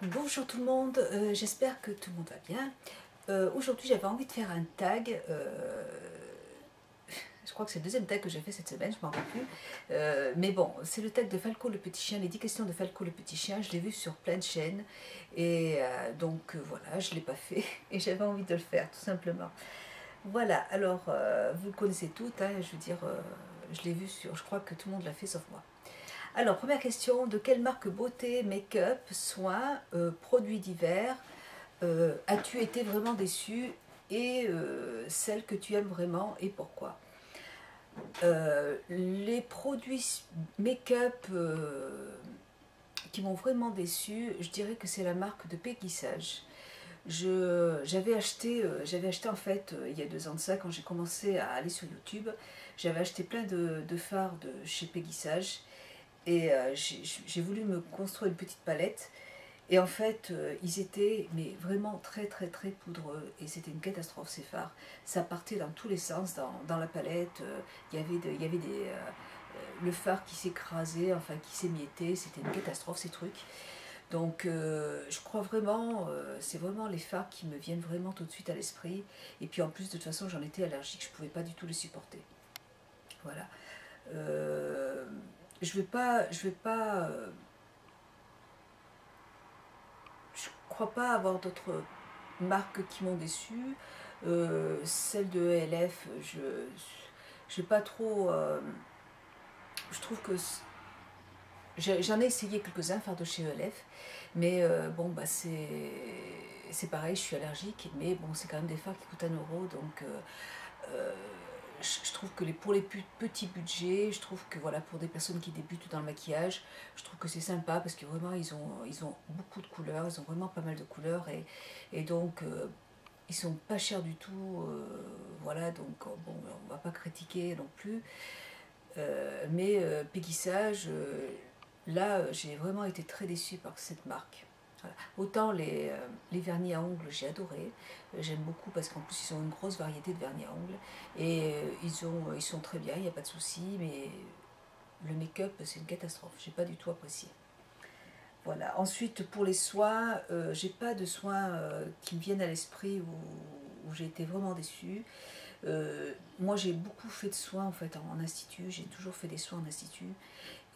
Bonjour tout le monde, j'espère que tout le monde va bien. Aujourd'hui j'avais envie de faire un tag, je crois que c'est le deuxième tag que j'ai fait cette semaine, je ne m'en rappelle plus. Mais bon, c'est le tag de Falco le petit chien, les 10 questions de Falco le petit chien, je l'ai vu sur plein de chaînes. Et donc voilà, je ne l'ai pas fait et j'avais envie de le faire tout simplement. Voilà, alors vous le connaissez toutes, hein, je veux dire, je l'ai vu sur, je crois que tout le monde l'a fait sauf moi. Alors, première question, de quelle marque beauté, make-up, soins, produits divers as-tu été vraiment déçu et celle que tu aimes vraiment et pourquoi? Les produits make-up qui m'ont vraiment déçu, je dirais que c'est la marque de Peggy Sage. J'avais acheté en fait il y a 2 ans de ça quand j'ai commencé à aller sur YouTube. J'avais acheté plein de fards de chez Peggy Sage et j'ai voulu me construire une petite palette. Et en fait, ils étaient mais vraiment très très très poudreux et c'était une catastrophe ces fards. Ça partait dans tous les sens dans la palette. Il y avait le phare qui s'écrasait, enfin qui s'émiettait. C'était une catastrophe ces trucs. Donc je crois vraiment, c'est vraiment les fards qui me viennent vraiment tout de suite à l'esprit. Et puis en plus de toute façon j'en étais allergique, je ne pouvais pas du tout les supporter. Voilà. Euh, je vais pas je crois pas avoir d'autres marques qui m'ont déçu. Celle de ELF, je pas trop. Je trouve que j'en ai essayé quelques-uns, faire de chez ELF, mais bon, bah c'est pareil, je suis allergique, mais bon, c'est quand même des fards qui coûtent 1 euro, donc euh, je trouve que pour les petits budgets, je trouve que voilà, pour des personnes qui débutent dans le maquillage, je trouve que c'est sympa parce que vraiment ils ont beaucoup de couleurs, ils ont vraiment pas mal de couleurs et donc ils sont pas chers du tout, voilà, donc bon, on va pas critiquer non plus, mais Peggy Sage, là j'ai vraiment été très déçue par cette marque. Voilà. Autant les vernis à ongles, j'ai adoré. J'aime beaucoup parce qu'en plus, ils ont une grosse variété de vernis à ongles. Et ils sont très bien, il n'y a pas de souci. Mais le make-up, c'est une catastrophe. J'ai pas du tout apprécié. Voilà. Ensuite, pour les soins, j'ai pas de soins qui me viennent à l'esprit où j'ai été vraiment déçue. Moi, j'ai beaucoup fait de soins en fait en institut. J'ai toujours fait des soins en institut.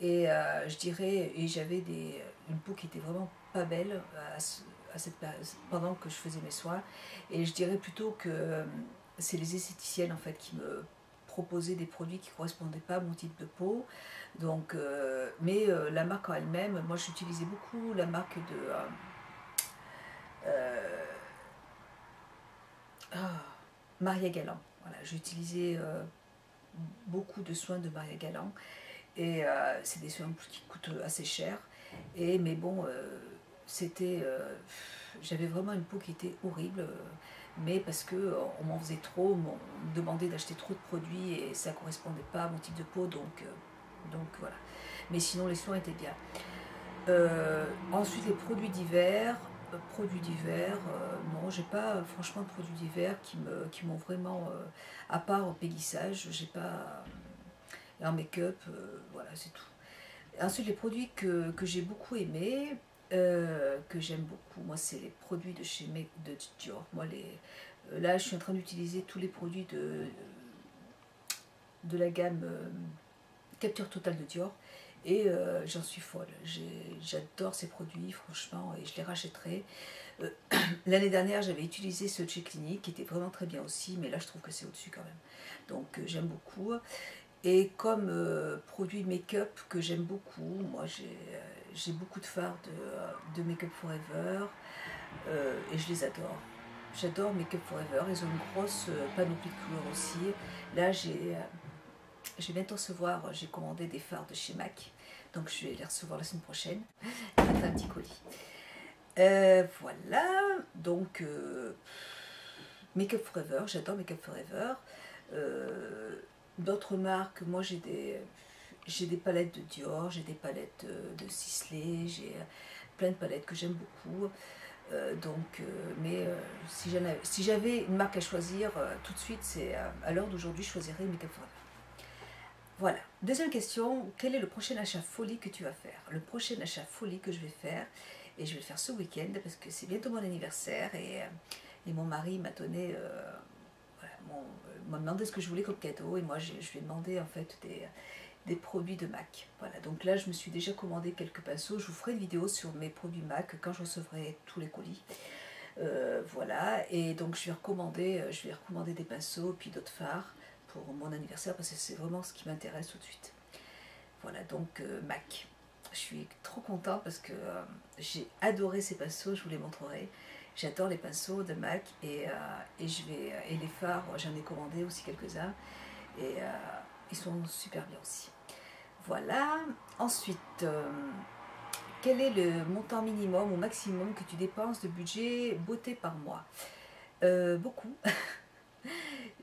Et je dirais, et j'avais une peau qui était vraiment pas belle à cette pendant que je faisais mes soins. Et je dirais plutôt que c'est les esthéticiennes en fait qui me proposaient des produits qui ne correspondaient pas à mon type de peau. Donc, mais la marque en elle-même, moi j'utilisais beaucoup la marque de euh, ah, Maria Galland. Voilà, j'ai utilisé beaucoup de soins de Maria Galland. Et c'est des soins qui coûtent assez cher. Et, mais bon, c'était. J'avais vraiment une peau qui était horrible. Mais parce que on m'en faisait trop, on me demandait d'acheter trop de produits et ça ne correspondait pas à mon type de peau. Donc voilà. Mais sinon, les soins étaient bien. Ensuite, les produits d'hiver. Produits d'hiver, non, j'ai pas franchement de produits d'hiver qui m'ont vraiment. À part au pélissage, j'ai pas. Et en make-up, voilà, c'est tout. Ensuite, les produits que j'ai beaucoup aimés, que j'aime beaucoup, moi, c'est les produits de Dior. Moi, là, je suis en train d'utiliser tous les produits de la gamme Capture Totale de Dior. Et j'en suis folle. J'adore ces produits, franchement, et je les rachèterai. Euh, L'année dernière, j'avais utilisé ce chez Clinique, qui était vraiment très bien aussi, mais là, je trouve que c'est au-dessus quand même. Donc, j'aime beaucoup. Et comme produit make-up que j'aime beaucoup, moi j'ai beaucoup de fards de Make Up Forever et je les adore. J'adore Make Up Forever, ils ont une grosse panoplie de couleurs aussi. Là je vais bientôt recevoir, j'ai commandé des fards de chez MAC, donc je vais les recevoir la semaine prochaine. J'ai fait un petit colis. Voilà, donc Make Up Forever, j'adore Make Up Forever. Euh, D'autres marques, moi j'ai des palettes de Dior, j'ai des palettes de Sisley, j'ai plein de palettes que j'aime beaucoup. Mais si j'avais une marque à choisir tout de suite, c'est à l'heure d'aujourd'hui, je choisirais Make Up Forever. Voilà. Deuxième question, quel est le prochain achat folie que tu vas faire? Le prochain achat folie que je vais faire, et je vais le faire ce week-end parce que c'est bientôt mon anniversaire et mon mari m'a donné, voilà, m'a demandé ce que je voulais comme cadeau et moi je lui ai demandé en fait des produits de MAC. Voilà, donc là je me suis déjà commandé quelques pinceaux, je vous ferai une vidéo sur mes produits MAC quand je recevrai tous les colis. Voilà, et donc je vais recommander des pinceaux puis d'autres fards pour mon anniversaire parce que c'est vraiment ce qui m'intéresse tout de suite. Voilà, donc MAC. Je suis trop contente parce que j'ai adoré ces pinceaux, je vous les montrerai. J'adore les pinceaux de MAC et les fards, j'en ai commandé aussi quelques-uns et ils sont super bien aussi. Voilà, ensuite, quel est le montant minimum ou maximum que tu dépenses de budget beauté par mois? Beaucoup.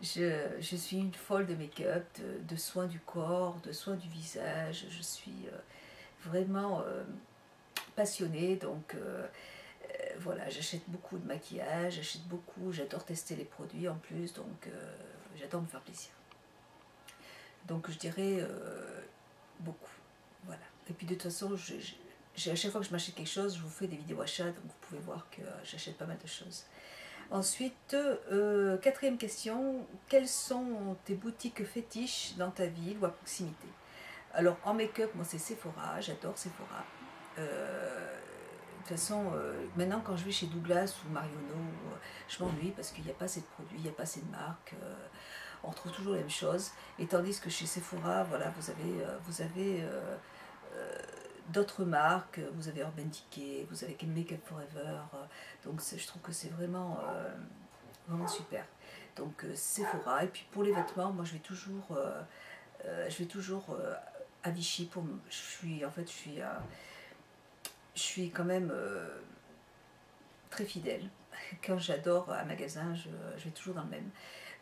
Je suis une folle de make-up, de soins du corps, de soins du visage. Je suis vraiment passionnée. Donc voilà, j'achète beaucoup de maquillage, j'achète beaucoup, j'adore tester les produits en plus. Donc j'adore me faire plaisir. Donc je dirais beaucoup. Voilà. Et puis de toute façon, à chaque fois que je m'achète quelque chose, je vous fais des vidéos achats. Donc vous pouvez voir que j'achète pas mal de choses. Ensuite, quatrième question, quelles sont tes boutiques fétiches dans ta ville ou à proximité? Alors en make-up, moi c'est Sephora, j'adore Sephora. De toute façon, maintenant quand je vais chez Douglas ou Marionneau, je m'ennuie parce qu'il n'y a pas assez de produits, il n'y a pas assez de marques, on retrouve toujours les mêmes choses. Et tandis que chez Sephora, voilà, vous avez d'autres marques, vous avez Urban Decay, vous avez Make Up Forever, donc je trouve que c'est vraiment, vraiment super. Donc Sephora, et puis pour les vêtements, moi je vais toujours à Vichy pour, je suis quand même très fidèle. Quand j'adore un magasin, je vais toujours dans le même.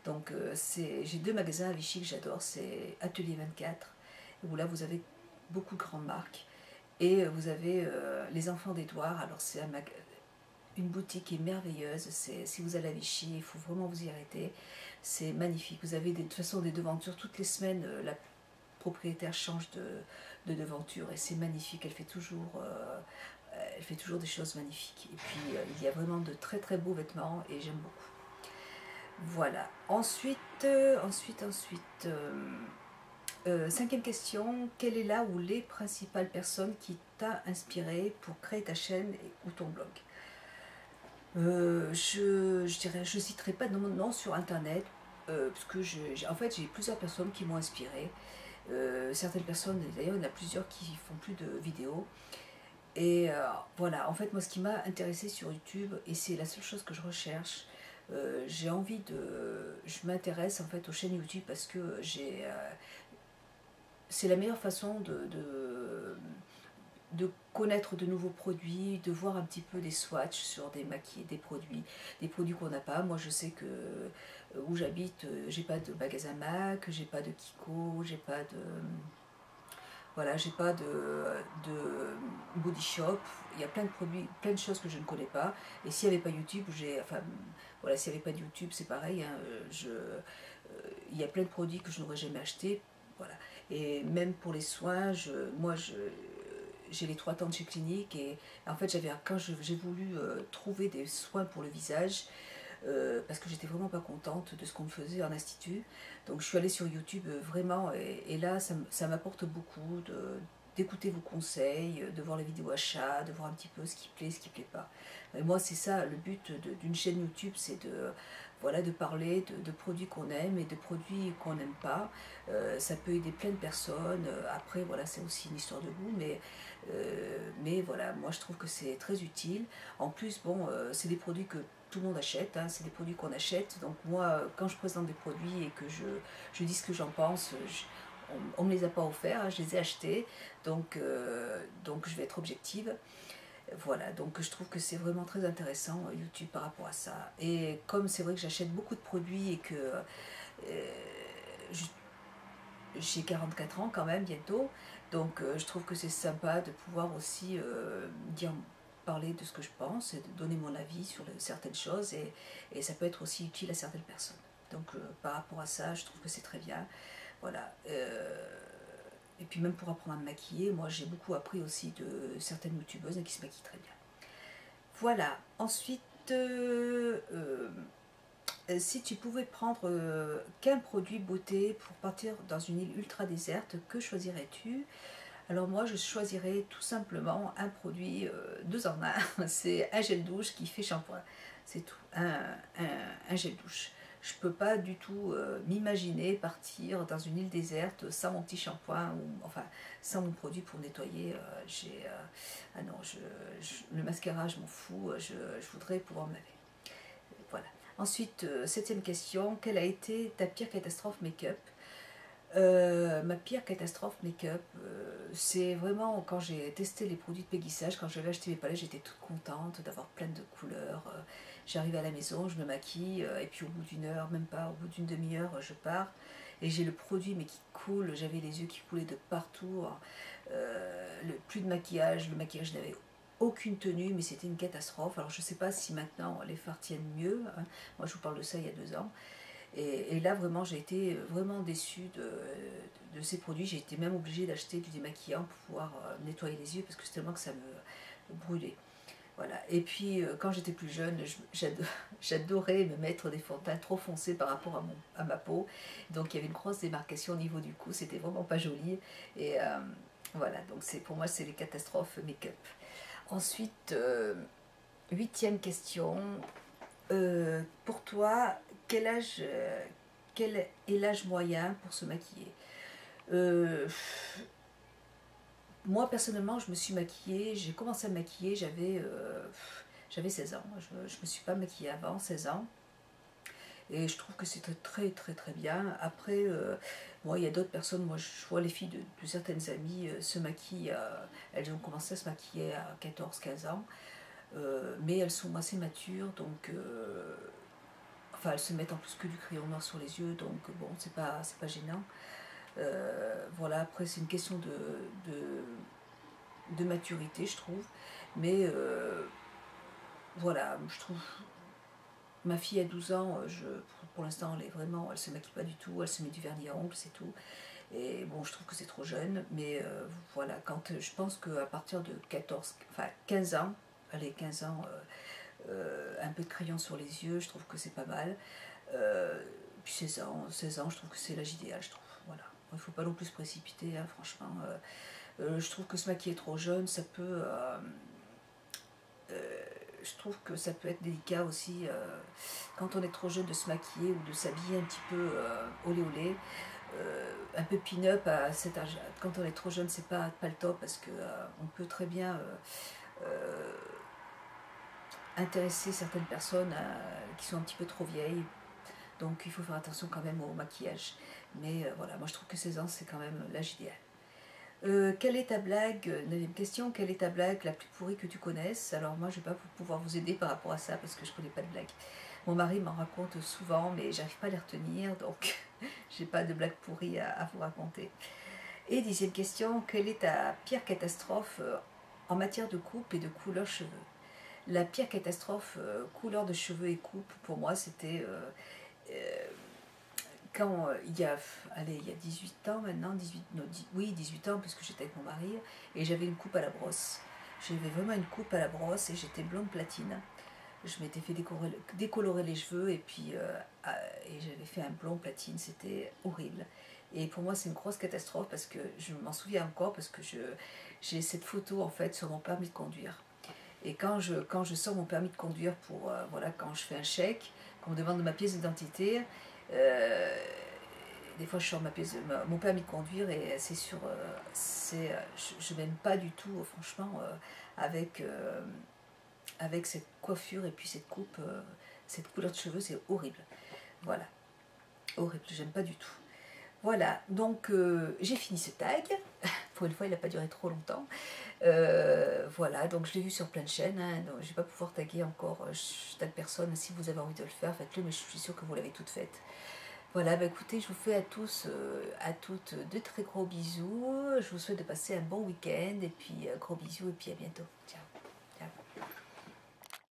Donc j'ai deux magasins à Vichy que j'adore, c'est Atelier 24, où là vous avez beaucoup de grandes marques. Et vous avez les Enfants d'Édouard, alors c'est une boutique qui est merveilleuse, si vous allez à Vichy, il faut vraiment vous y arrêter, c'est magnifique. Vous avez de toute façon des devantures, toutes les semaines la propriétaire change de devanture et c'est magnifique, elle fait toujours des choses magnifiques. Et puis il y a vraiment de très très beaux vêtements et j'aime beaucoup. Voilà, ensuite, cinquième question, quelle est là ou les principales personnes qui t'a inspiré pour créer ta chaîne ou ton blog? Je dirais, je citerai pas de nom sur internet, parce que en fait j'ai plusieurs personnes qui m'ont inspiré. Certaines personnes, d'ailleurs il y en a plusieurs qui font plus de vidéos. Et voilà, en fait moi ce qui m'a intéressé sur YouTube, et c'est la seule chose que je recherche, je m'intéresse en fait aux chaînes YouTube parce que c'est la meilleure façon de connaître de nouveaux produits, de voir un petit peu des swatchs sur des produits qu'on n'a pas. Moi je sais que où j'habite, j'ai pas de magasin MAC, j'ai pas de Kiko, j'ai pas de... Voilà, j'ai pas de body shop, il y a plein de produits, plein de choses que je ne connais pas. Et s'il n'y avait pas YouTube, voilà, s'il n'y avait pas de YouTube, c'est pareil, hein, il y a plein de produits que je n'aurais jamais achetés. Voilà. Et même pour les soins, j'ai les 3 temps de chez Clinique et en fait quand j'ai voulu trouver des soins pour le visage, parce que j'étais vraiment pas contente de ce qu'on me faisait en institut, donc je suis allée sur YouTube vraiment et là ça m'apporte beaucoup d'écouter vos conseils, de voir les vidéos achats, de voir un petit peu ce qui plaît, ce qui plaît pas. Et moi c'est ça le but d'une chaîne YouTube, c'est voilà, de parler de produits qu'on aime et de produits qu'on n'aime pas. Ça peut aider plein de personnes. Après, voilà, c'est aussi une histoire de goût, mais voilà, moi je trouve que c'est très utile. En plus, bon, c'est des produits que tout le monde achète, hein, c'est des produits qu'on achète. Donc moi, quand je présente des produits et que je dis ce que j'en pense, on ne me les a pas offerts, hein, je les ai achetés. Donc je vais être objective. Voilà, donc je trouve que c'est vraiment très intéressant YouTube par rapport à ça. Et comme c'est vrai que j'achète beaucoup de produits et que j'ai 44 ans quand même bientôt, donc je trouve que c'est sympa de pouvoir aussi parler de ce que je pense et de donner mon avis sur certaines choses et ça peut être aussi utile à certaines personnes. Donc par rapport à ça, je trouve que c'est très bien. Voilà. Et puis même pour apprendre à me maquiller, moi j'ai beaucoup appris aussi de certaines youtubeuses qui se maquillent très bien. Voilà. Ensuite, si tu pouvais prendre qu'un produit beauté pour partir dans une île ultra déserte, que choisirais-tu? Alors moi, je choisirais tout simplement un produit 2 en 1. C'est un gel douche qui fait shampoing. C'est tout, un gel douche. Je peux pas du tout m'imaginer partir dans une île déserte sans mon petit shampoing, ou enfin sans mon produit pour nettoyer. Ah non, le mascara, je m'en fous. Je voudrais pouvoir me laver. Voilà. Ensuite, septième question, quelle a été ta pire catastrophe make-up? Ma pire catastrophe make-up, c'est vraiment quand j'ai testé les produits de péguissage. Quand j'avais acheté mes palettes, j'étais toute contente d'avoir plein de couleurs. J'arrive à la maison, je me maquille, et puis au bout d'une heure, même pas, au bout d'une demi-heure, je pars. Et j'ai le produit mais qui coule, j'avais les yeux qui coulaient de partout. Plus de maquillage, le maquillage n'avait aucune tenue, mais c'était une catastrophe. Alors je sais pas si maintenant les fards tiennent mieux, hein. Moi je vous parle de ça il y a 2 ans. Et là, vraiment, j'ai été vraiment déçue de ces produits. J'ai été même obligée d'acheter du démaquillant pour pouvoir nettoyer les yeux parce que c'était tellement que ça me brûlait. Voilà. Et puis, quand j'étais plus jeune, j'adorais me mettre des fonds de teint trop foncés par rapport à ma peau. Donc, il y avait une grosse démarcation au niveau du cou. C'était vraiment pas joli. Et voilà. Donc, pour moi, c'est les catastrophes make-up. Ensuite, huitième question. Pour toi, quel est l'âge moyen pour se maquiller? Euh, Moi, personnellement, je me suis maquillée, j'ai commencé à me maquiller, j'avais 16 ans. Je ne me suis pas maquillée avant 16 ans. Et je trouve que c'était très très très bien. Après, moi, il y a d'autres personnes, moi je vois les filles de certaines amies se maquillent, elles ont commencé à se maquiller à 14 15 ans. Mais elles sont assez matures, donc enfin, elles se mettent en plus que du crayon noir sur les yeux, donc bon, c'est pas gênant. Voilà, après, c'est une question de maturité, je trouve. Mais voilà, je trouve. Ma fille a 12 ans, pour l'instant, elle se maquille pas du tout, elle se met du vernis à ongles, c'est tout. Et bon, je trouve que c'est trop jeune, mais voilà, je pense qu'à partir de 15 ans, allez, 15 ans, un peu de crayon sur les yeux, je trouve que c'est pas mal. Puis 16 ans, je trouve que c'est l'âge idéal, je trouve. Voilà. Il ne faut pas non plus se précipiter, hein, franchement. Je trouve que se maquiller trop jeune, je trouve que ça peut être délicat aussi quand on est trop jeune de se maquiller ou de s'habiller un petit peu olé olé. Un peu pin-up à cet âge. Quand on est trop jeune, c'est pas le top parce que on peut très bien euh, intéresser certaines personnes qui sont un petit peu trop vieilles. Donc il faut faire attention quand même au maquillage. Mais voilà, moi je trouve que 16 ans c'est quand même l'âge idéal. Quelle est ta blague, 9e question, quelle est ta blague la plus pourrie que tu connaisses? Alors moi je ne vais pas pouvoir vous aider par rapport à ça parce que je ne connais pas de blague. Mon mari m'en raconte souvent mais j'arrive pas à les retenir donc j'ai pas de blague pourrie à vous raconter. Et 10e question, quelle est ta pire catastrophe en matière de coupe et de couleur cheveux? La pire catastrophe couleur de cheveux et coupe pour moi c'était euh, quand il y a 18 ans maintenant, 18, non, oui 18 ans puisque j'étais avec mon mari et j'avais une coupe à la brosse. J'avais vraiment une coupe à la brosse et j'étais blonde platine. Je m'étais fait décolorer les cheveux et puis et j'avais fait un blond platine, c'était horrible. Et pour moi c'est une grosse catastrophe parce que je m'en souviens encore parce que j'ai cette photo en fait sur mon permis de conduire. Et quand je sors mon permis de conduire pour, voilà, quand je fais un chèque, qu'on me demande ma pièce d'identité, euh, des fois je sors mon permis de conduire et c'est sur, je m'aime pas du tout, franchement, avec cette coiffure et puis cette coupe, cette couleur de cheveux, c'est horrible. Voilà, horrible, j'aime pas du tout. Voilà, donc j'ai fini ce tag. Pour une fois, il n'a pas duré trop longtemps. Voilà, donc je l'ai vu sur plein de chaînes. Hein, donc je ne vais pas pouvoir taguer encore telle personne. Si vous avez envie de le faire, faites-le, mais je suis sûre que vous l'avez toute faite. Voilà, bah écoutez, je vous fais à tous, à toutes de très gros bisous. Je vous souhaite de passer un bon week-end. Et puis, gros bisous et puis à bientôt. Ciao.